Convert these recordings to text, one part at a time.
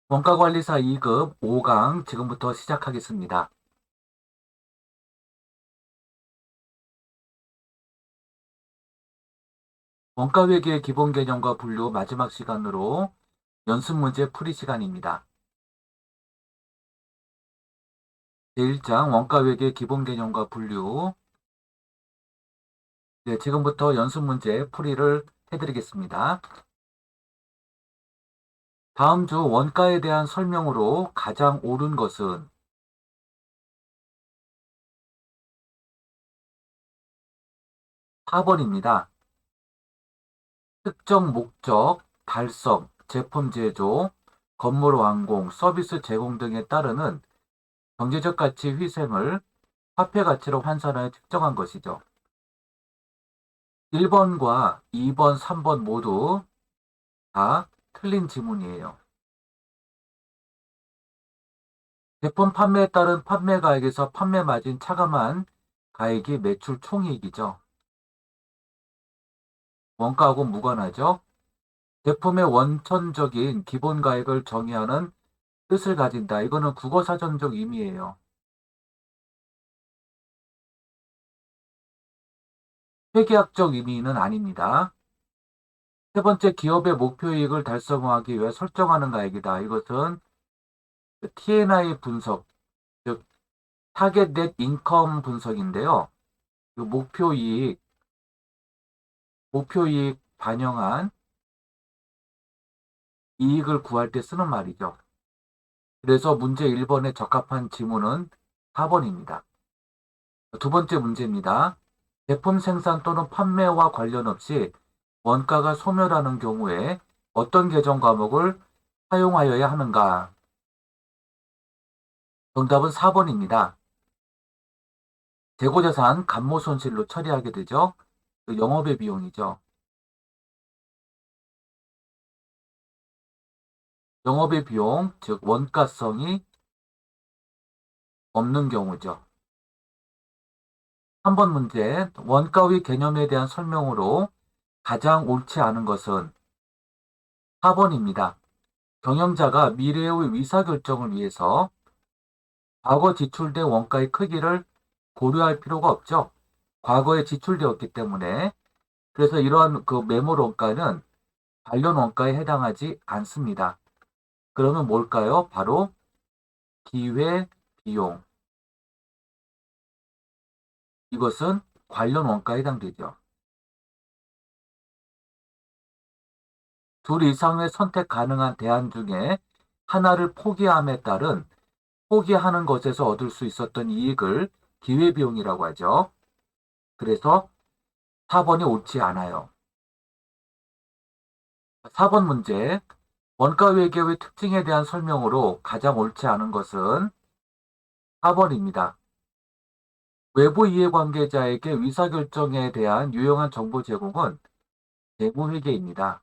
원가관리사 2급 5강 지금부터 시작하겠습니다. 원가회계의 기본 개념과 분류 마지막 시간으로 연습 문제 풀이 시간입니다. 제1장 원가회계 기본 개념과 분류. 네, 지금부터 연습 문제 풀이를 해드리겠습니다. 다음 주 원가에 대한 설명으로 가장 옳은 것은 4번입니다. 특정 목적, 달성, 제품 제조, 건물 완공, 서비스 제공 등에 따르는 경제적 가치 희생을 화폐 가치로 환산하여 측정한 것이죠. 1번과 2번, 3번 모두 다 틀린 지문이에요. 제품 판매에 따른 판매가액에서 판매 마진 차감한 가액이 매출 총이익이죠. 원가하고 무관하죠. 제품의 원천적인 기본가액을 정의하는 뜻을 가진다. 이거는 국어사전적 의미예요. 회계학적 의미는 아닙니다. 세 번째, 기업의 목표이익을 달성하기 위해 설정하는 가액이다. 이것은 T&I 분석, 즉 타겟 넷 인컴 분석인데요. 그 목표이익 반영한 이익을 구할 때 쓰는 말이죠. 그래서 문제 1번에 적합한 지문은 4번입니다. 두 번째 문제입니다. 제품 생산 또는 판매와 관련 없이 원가가 소멸하는 경우에 어떤 계정 과목을 사용하여야 하는가? 정답은 4번입니다. 재고자산 감모손실로 처리하게 되죠. 영업의 비용이죠. 영업의 비용, 즉 원가성이 없는 경우죠. 3번 문제, 원가의 개념에 대한 설명으로 가장 옳지 않은 것은 4번입니다. 경영자가 미래의 의사결정을 위해서 과거 지출된 원가의 크기를 고려할 필요가 없죠. 과거에 지출되었기 때문에. 그래서 이러한 그 매몰 원가는 관련 원가에 해당하지 않습니다. 그러면 뭘까요? 바로 기회 비용. 이것은 관련 원가에 해당되죠. 둘 이상의 선택 가능한 대안 중에 하나를 포기함에 따른 포기하는 것에서 얻을 수 있었던 이익을 기회비용이라고 하죠. 그래서 4번이 옳지 않아요. 4번 문제. 원가 회계의 특징에 대한 설명으로 가장 옳지 않은 것은 4번입니다. 외부 이해관계자에게 의사결정에 대한 유용한 정보 제공은 재무회계입니다.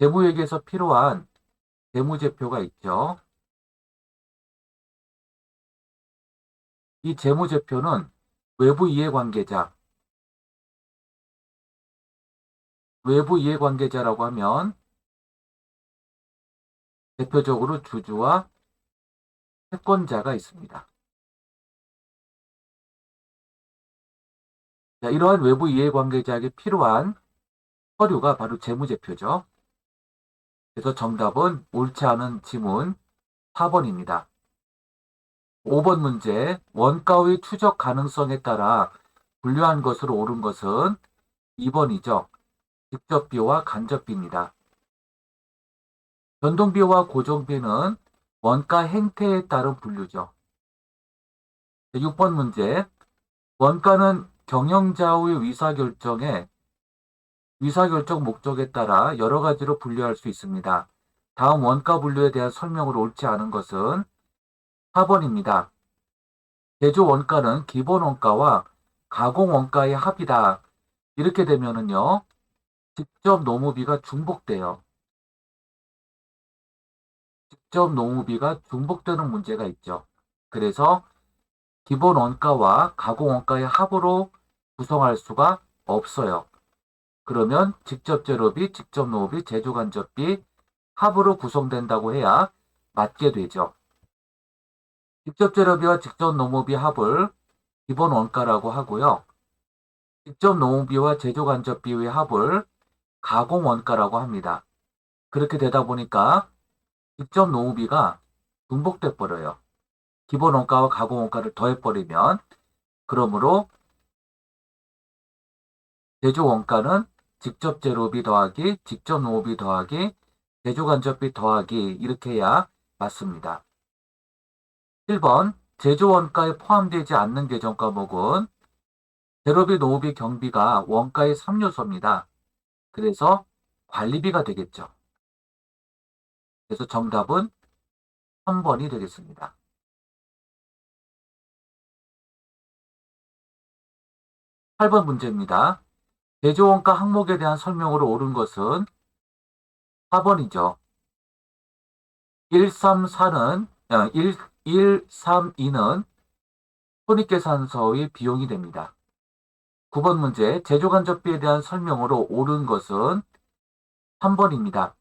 재무회계에서 필요한 재무제표가 있죠. 이 재무제표는 외부 이해관계자라고 하면 대표적으로 주주와 채권자가 있습니다. 자, 이러한 외부 이해관계자에게 필요한 서류가 바로 재무제표죠. 그래서 정답은 옳지 않은 지문 4번입니다. 5번 문제, 원가의 추적 가능성에 따라 분류한 것으로 옳은 것은 2번이죠. 직접비와 간접비입니다. 변동비와 고정비는 원가 행태에 따른 분류죠. 6번 문제. 원가는 경영자의 의사결정 목적에 따라 여러 가지로 분류할 수 있습니다. 다음 원가 분류에 대한 설명으로 옳지 않은 것은 4번입니다. 제조 원가는 기본 원가와 가공 원가의 합이다. 이렇게 되면은요, 직접 노무비가 중복돼요. 직접 노무비가 중복되는 문제가 있죠. 그래서 기본 원가와 가공 원가의 합으로 구성할 수가 없어요. 그러면 직접 재료비, 직접 노무비, 제조 간접비 합으로 구성된다고 해야 맞게 되죠. 직접 재료비와 직접 노무비 합을 기본 원가라고 하고요. 직접 노무비와 제조 간접비의 합을 가공 원가라고 합니다. 그렇게 되다 보니까 직접 노무비가 중복돼 버려요. 기본 원가와 가공 원가를 더해버리면 그러므로 제조 원가는 직접 재료비 더하기 직접 노무비 더하기 제조 간접비 더하기 이렇게 해야 맞습니다. 1번 제조 원가에 포함되지 않는 계정 과목은 재료비, 노무비, 경비가 원가의 3요소입니다. 그래서 관리비가 되겠죠. 그래서 정답은 3번이 되겠습니다. 8번 문제입니다. 제조원가 항목에 대한 설명으로 옳은 것은 4번이죠. 132는 손익계산서의 비용이 됩니다. 9번 문제 제조간접비에 대한 설명으로 옳은 것은 3번입니다.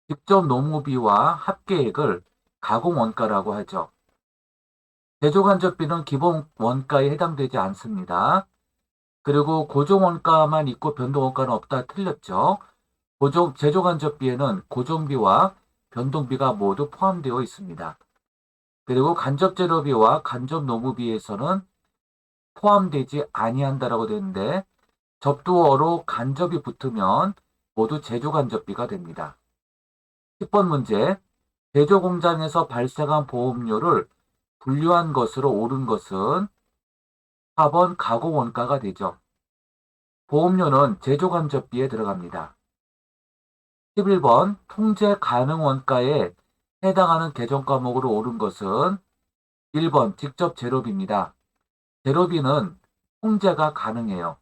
직접 노무비와 합계액을 가공원가라고 하죠. 제조간접비는 기본 원가에 해당되지 않습니다. 그리고 고정원가만 있고 변동원가는 없다 틀렸죠. 제조간접비에는 고정비와 변동비가 모두 포함되어 있습니다. 그리고 간접재료비와 간접노무비에서는 포함되지 아니한다라고 되는데 접두어로 간접이 붙으면 모두 제조간접비가 됩니다. 10번 문제 제조공장에서 발생한 보험료를 분류한 것으로 옳은 것은 4번 가공원가가 되죠. 보험료는 제조간접비에 들어갑니다. 11번 통제 가능 원가에 해당하는 계정 과목으로 옳은 것은 1번 직접 재료비입니다. 재료비는 통제가 가능해요.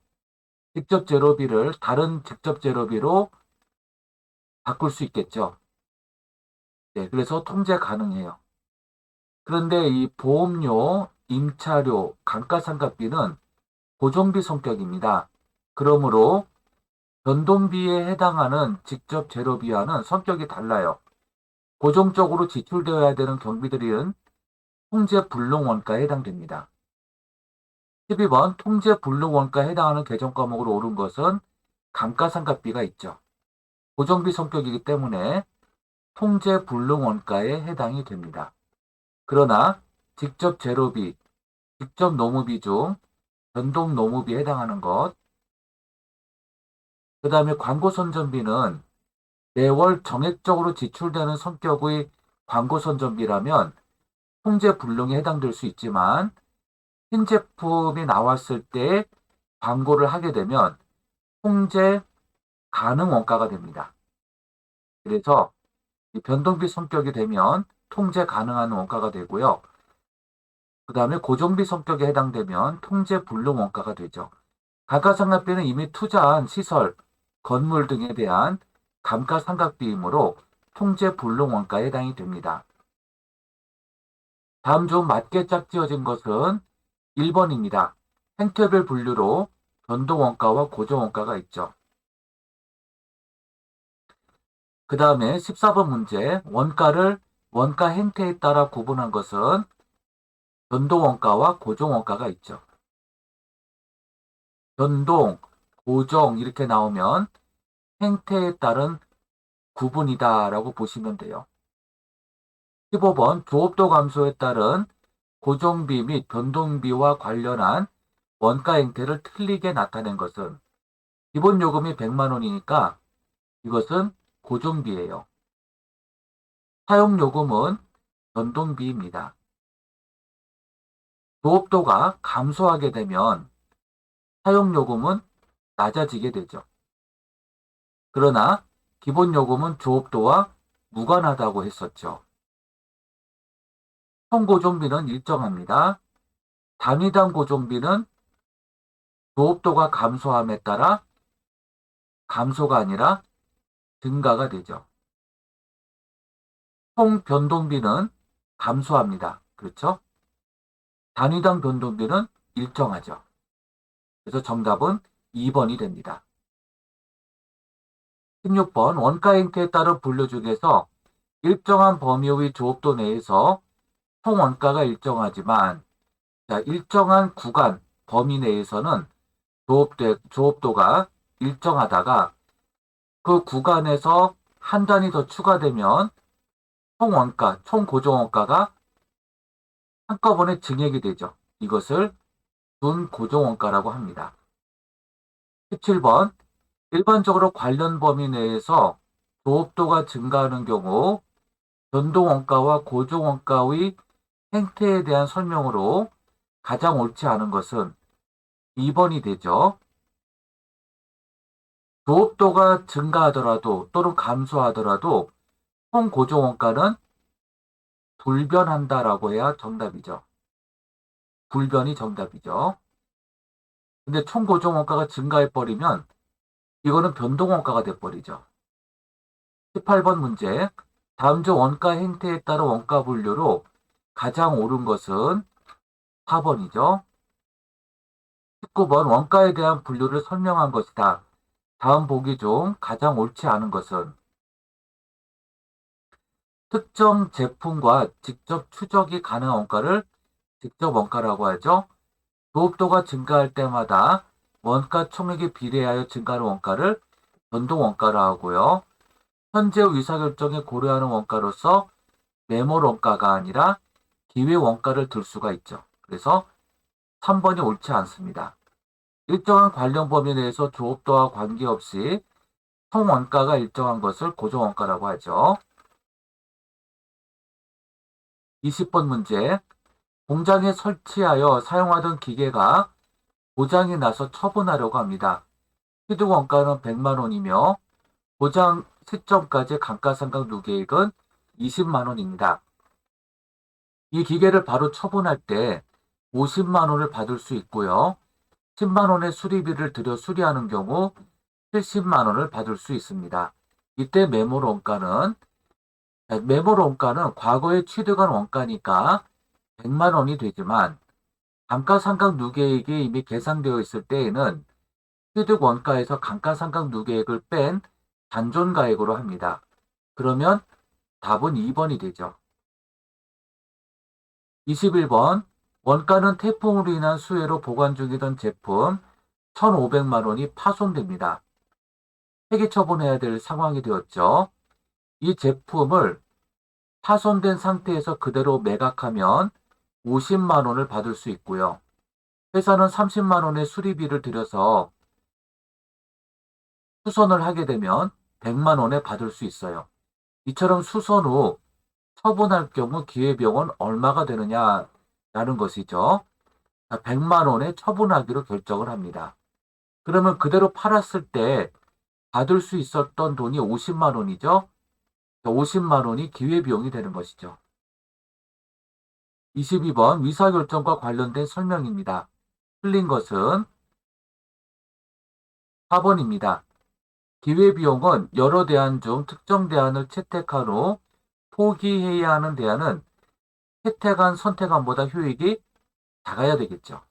직접 재료비를 다른 직접 재료비로 바꿀 수 있겠죠. 네, 그래서 통제 가능해요. 그런데 이 보험료, 임차료, 감가상각비는 고정비 성격입니다. 그러므로 변동비에 해당하는 직접 재료비와는 성격이 달라요. 고정적으로 지출되어야 되는 경비들은 통제 불능 원가에 해당됩니다. 12번 통제 불능 원가에 해당하는 계정 과목으로 옳은 것은 감가상각비가 있죠. 고정비 성격이기 때문에 통제 불능 원가에 해당이 됩니다. 그러나 직접 재료비, 직접 노무비 중 변동 노무비에 해당하는 것, 그 다음에 광고 선전비는 매월 정액적으로 지출되는 성격의 광고 선전비라면 통제 불능에 해당될 수 있지만 신제품이 나왔을 때 광고를 하게 되면 통제 가능 원가가 됩니다. 그래서 변동비 성격이 되면 통제 가능한 원가가 되고요. 그 다음에 고정비 성격에 해당되면 통제 불능 원가가 되죠. 감가상각비는 이미 투자한 시설, 건물 등에 대한 감가상각비이므로 통제 불능 원가에 해당이 됩니다. 다음 중 맞게 짝지어진 것은 1번입니다. 행태별 분류로 변동원가와 고정원가가 있죠. 그 다음에 14번 문제 원가를 원가 행태에 따라 구분한 것은 변동원가와 고정원가가 있죠. 변동, 고정 이렇게 나오면 행태에 따른 구분이다 라고 보시면 돼요. 15번 조업도 감소에 따른 고정비 및 변동비와 관련한 원가 행태를 틀리게 나타낸 것은 기본 요금이 100만 원이니까 이것은 고정비예요. 사용 요금은 변동비입니다. 조업도가 감소하게 되면 사용요금은 낮아지게 되죠. 그러나 기본요금은 조업도와 무관하다고 했었죠. 총고정비는 일정합니다. 단위당 고정비는 조업도가 감소함에 따라 감소가 아니라 증가가 되죠. 총 변동비는 감소합니다. 그렇죠? 단위당 변동비는 일정하죠. 그래서 정답은 2번이 됩니다. 16번 원가 행태에 따른 분류 중에서 일정한 범위의 조업도 내에서 총 원가가 일정하지만 일정한 구간 범위 내에서는 조업도가 일정하다가 그 구간에서 한 단위 더 추가되면 총 원가, 총 고정원가가 한꺼번에 증액이 되죠. 이것을 준고정원가라고 합니다. 17번 일반적으로 관련 범위 내에서 조업도가 증가하는 경우 변동원가와 고정원가의 행태에 대한 설명으로 가장 옳지 않은 것은 2번이 되죠. 조업도가 증가하더라도 또는 감소하더라도 총 고정원가는 불변한다라고 해야 정답이죠. 불변이 정답이죠. 근데 총 고정원가가 증가해버리면 이거는 변동원가가 돼버리죠. 18번 문제. 다음 중 원가 행태에 따른 원가 분류로 가장 옳은 것은 4번이죠. 19번 원가에 대한 분류를 설명한 것이다. 다음 보기 중 가장 옳지 않은 것은 특정 제품과 직접 추적이 가능한 원가를 직접 원가라고 하죠. 조업도가 증가할 때마다 원가 총액에 비례하여 증가하는 원가를 변동 원가라 하고요. 현재의 의사결정에 고려하는 원가로서 매몰 원가가 아니라 기회 원가를 들 수가 있죠. 그래서 3번이 옳지 않습니다. 일정한 관련 범위 내에서 조업도와 관계없이 총 원가가 일정한 것을 고정원가라고 하죠. 20번 문제. 공장에 설치하여 사용하던 기계가 고장이 나서 처분하려고 합니다. 취득원가는 100만 원이며 고장 시점까지 감가상각 누계액은 20만 원입니다. 이 기계를 바로 처분할 때 50만 원을 받을 수 있고요. 10만 원의 수리비를 들여 수리하는 경우 70만 원을 받을 수 있습니다. 이때 매몰 원가는 과거에 취득한 원가니까 100만 원이 되지만 감가상각 누계액이 이미 계산되어 있을 때에는 취득 원가에서 감가상각 누계액을 뺀 단존가액으로 합니다. 그러면 답은 2번이 되죠. 21번 원가는 태풍으로 인한 수해로 보관 중이던 제품 1,500만 원이 파손됩니다. 폐기 처분해야 될 상황이 되었죠. 이 제품을 파손된 상태에서 그대로 매각하면 50만 원을 받을 수 있고요. 회사는 30만 원의 수리비를 들여서 수선을 하게 되면 100만 원에 받을 수 있어요. 이처럼 수선 후 처분할 경우 기회비용은 얼마가 되느냐라는 것이죠. 100만 원에 처분하기로 결정을 합니다. 그러면 그대로 팔았을 때 받을 수 있었던 돈이 50만 원이죠. 50만 원이 기회비용이 되는 것이죠. 22번 위사결정과 관련된 설명입니다. 틀린 것은 4번입니다. 기회비용은 여러 대안 중 특정 대안을 채택한 후 포기해야 하는 대안은 채택안, 선택안보다 효익이 작아야 되겠죠.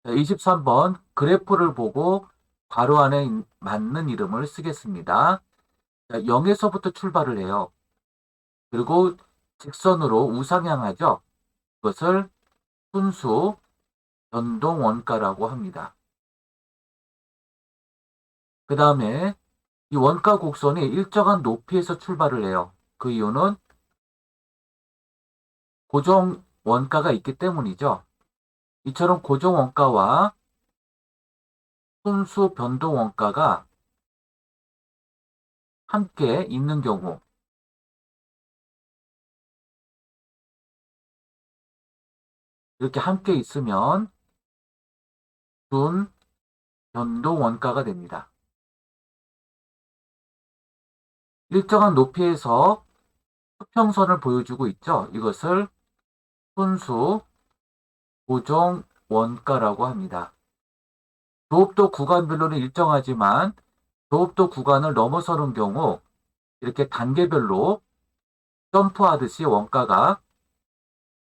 23번 그래프를 보고 괄호 안에 맞는 이름을 쓰겠습니다. 0에서부터 출발을 해요. 그리고 직선으로 우상향하죠. 그것을 순수 변동 원가라고 합니다. 그 다음에 이 원가 곡선이 일정한 높이에서 출발을 해요. 그 이유는 고정 원가가 있기 때문이죠. 이처럼 고정 원가와 순수 변동 원가가 함께 있는 경우, 이렇게 함께 있으면 둔 변동 원가가 됩니다. 일정한 높이에서 수평선을 보여주고 있죠. 이것을 순수 고정 원가라고 합니다. 조업도 구간별로는 일정하지만 조업도 구간을 넘어서는 경우 이렇게 단계별로 점프하듯이 원가가,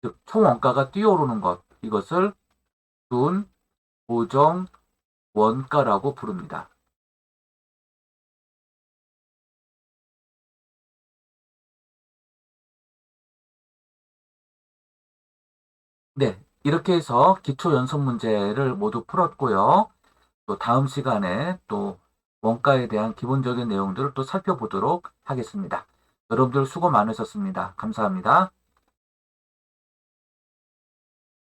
즉 총 원가가 뛰어오르는 것, 이것을 둔 고정 원가라고 부릅니다. 네, 이렇게 해서 기초 연속 문제를 모두 풀었고요. 또 다음 시간에 또 원가에 대한 기본적인 내용들을 또 살펴보도록 하겠습니다. 여러분들 수고 많으셨습니다. 감사합니다.